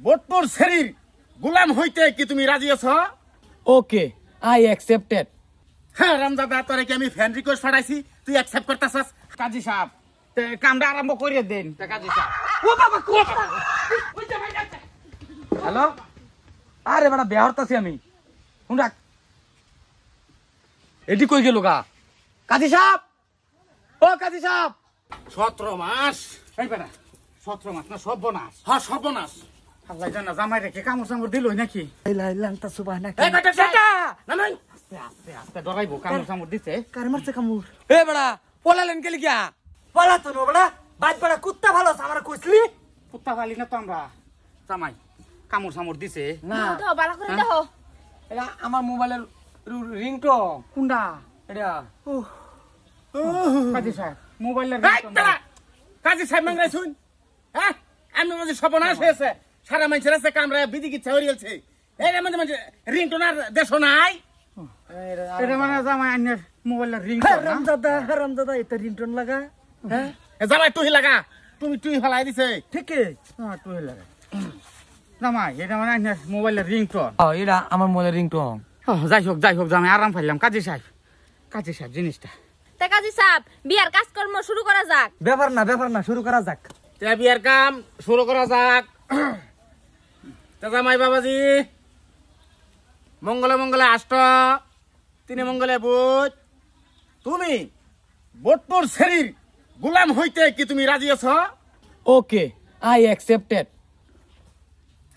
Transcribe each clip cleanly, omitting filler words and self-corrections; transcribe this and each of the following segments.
বট্টুর শরীর গোলাম হইতে কি তুমি রাজি আছো? ওকে, আই অ্যাকসেপ্টেড। হ্যাঁ রামজাদা, তোরে কি আমি ফ্রেন্ড রিকোয়েস্ট পাঠাইছি, তুই অ্যাকসেপ্ট করতেছস? কাজী সাহেব কামটা আরম্ভ করিয়ে দেন। কাজী সাহেব ও বাবা হ্যালো, আরে বেটা বিয়া হরতাছি আমি। শুন রাখ, এটি কই গেল গা? কাজী সাহেব, ও কাজী সাহেব। 17 মাস? এই বেটা 17 মাস না সর্বনাশ। হ্যাঁ সর্বনাশ। আল্লাহ জানা জামাই রেখে কামড় চামড় দিলই নাকি? লাইলান্তা সুবহানা। এই বেটা সেটা নামাই। আস্তে আস্তে আস্তে ডরাইবো, কামড় চামড় দিছে। কার মারছে কামড়? এ বেটা পলালেন কে লিগা? পলা তো নো বেটা, বাজ বেটা কুত্তা ভালো আছে আমারে কইছলি। কুত্তা পালি না তো আমরা। জামাই কামড় চামড় দিছে না দাও বালা করে দাও। এটা আমার মোবাইলের রিংটোন। কুন্ডা এটা কাজী সাহেব মোবাইলের এই বেটা কাজী সাহেব মাংরাই শুন। হ্যাঁ আমি বলছি সর্বনাশ হয়েছে, সারা মানুষের আছে কামড়ায় বিধি কিচ্ছা হরিয়েছে। এই মাঝে মাঝে রিংটোনার দেশ নাই। এটা মানে জামাই আন্যের মোবাইলের রিং। হারামজাদা এটা রিংটোন লাগা। হ্যাঁ জামাই তুই লাগা, তুমি তুই ফেলাই দিছে। ঠিক আছে। হ্যাঁ তুই লাগে জামাই, এটা মানে আন্যের মোবাইলের রিংটোন। এটা আমার মোবাইলের রিংটোন। যাই হোক জামাই আরাম পাইলাম। কাজী সাহেব জিনিসটা। তা কাজী সাহেব বিয়ার কাজকর্ম শুরু করা যাক। ব্যাপার না শুরু করা যাক। তে বিয়ার কাম শুরু করা যাক। তে জামাই বাবাজি মঙ্গলে মঙ্গলে আষ্ট, তিনি মঙ্গলে বুধ। তুমি বট্টুর শরীর গোলাম হইতে কি তুমি রাজি আছো? ওকে, আই অ্যাকসেপ্টেড।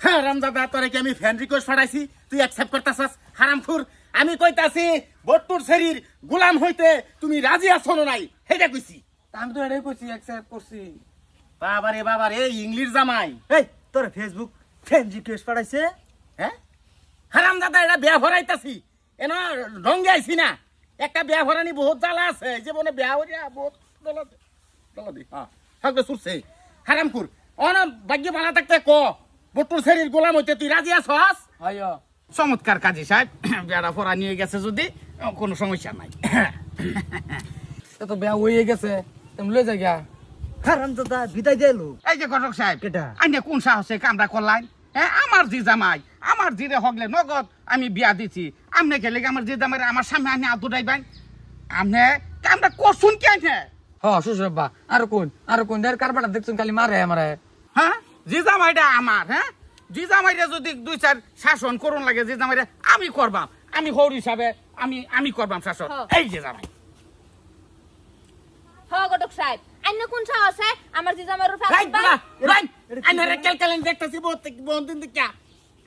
হ্যাঁ রামজাদা, তোরে কি আমি ফ্রেন্ড রিকোয়েস্ট পাঠাইছি, তুই অ্যাকসেপ্ট করতেছস? হারামখুর, আমি কইতাছি বট্টুর শরীর গোলাম হইতে তুমি রাজি আছো না নাই সেটা কইছি। আমি তো এটাই কইছি, অ্যাকসেপ্ট করছি। বাবারে ইংলিশ জামাই। এই তোর ফেসবুক ফ্রেন্ড রিকোয়েস্ট পাঠাইছে? হ্যাঁ হারামজাদা, এটা বিয়া ভরাইতাছি এন ঢঙ্গে আইছি না। একটা বিয়া ভরানি বহুত জ্বালা আছে, জীবনে বিয়া হরিয়া বহুত জ্বালা দি। হ্যাঁ থাকবে সুরছে হারামখুর। অন ভাগ্য ভালো থাকতে ক বট্টুর শরীর গোলাম হইতে তুই রাজি আছস? আইয়া চমৎকার কাজী সাহেব, বেড়া ফোরা নিয়ে গেছে যদি কোনো সমস্যা নাই। তো বেয়া হয়ে গেছে, তুমি লই যা গিয়া। হারামজাদা বিদায় দিলো। এই যে ঘটক সাহেব, কেটা? আইনে কোন সাহসে কামটা করলেন? হ্যাঁ আমার জি জামাই, আমার জিরে হগলে নগদ আমি বিয়া দিছি। আমনে গেলে আমার জি জামাই আমার সামনে আনে আদু ডাইবেন। আমনে কামটা করছুন কি আইনে? শ্বশুর আব্বা আর কোন দের কারবারটা দেখছুন খালি মারে আমারে। হ্যাঁ জি জামাইটা আমার। হ্যাঁ জি জামাইটা যদি 2-4 শাসন করুন লাগে, জি জামাইটা আমি করবাম। আমি হর হিসাবে আমি করবাম শাসন। এই যে জামাই হ গটক সাহেব, আন্য কোন সাহসে আমার জিজামের উপর রাইট বলা রাইট। আইনারে কেলকেলেন দেখতাছি বহুত দিন দেখা।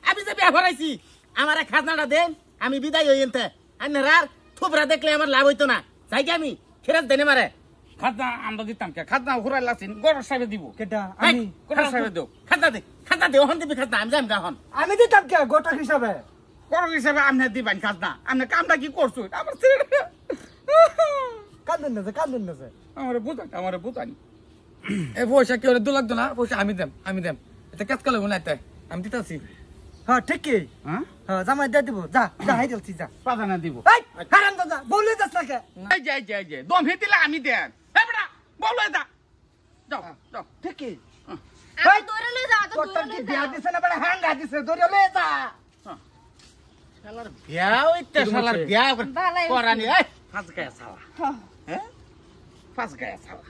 আমি যে বিয়া ভরাইছি আমারে খাজনাটা দেন, আমি বিদায় হইতে। আইনারা থুবরা দেখলে আমার লাভ হইতো না। যাই কি আমি ফেরত দেনে মারে। খাজনা আমরা দিতাম কে? খাজনা ঘুরাই লাগছেন গড় সাহেব দিব। কেটা? আমি গড় সাহেব দেব। খাজনা দে ওহন দিবি খাজনা, আমি যাম গাহন। আমি দিতাম কে গোটা হিসাবে? গড় হিসাবে আপনি দিবেন খাজনা। আপনি কামটা কি করছুন? আমার কান্দন না যে আমারে বুঝানি। এই পয়সা কি ওরে 2 লাখ না? পয়সা আমি দেম এটা কেস কলে গুনাইতে আমি দিতাছি। হ্যাঁ ঠিক কি? হ্যাঁ জামাই দিয়ে দিব। যা হাই দিলছি যা। পাদানা দিব। এই হারামজাদা বলে যাস না কে? এই যে দম হেতিলে আমি দেন। এই বেটা বলো এটা। যাও ঠিক কি? আমি দৌড়ে লই যাও, তো তোর দৌড়ে কি লই বিয়া যাও। দিছে না বড় হাঙ্গা দিছে ধরে লয়ে যা। শালার বিয়া হইতে শালার বিয়া ভালাই করানি। এই ফাঁস গায়া শালা। হ্যাঁ ফাঁস গায়া শালা।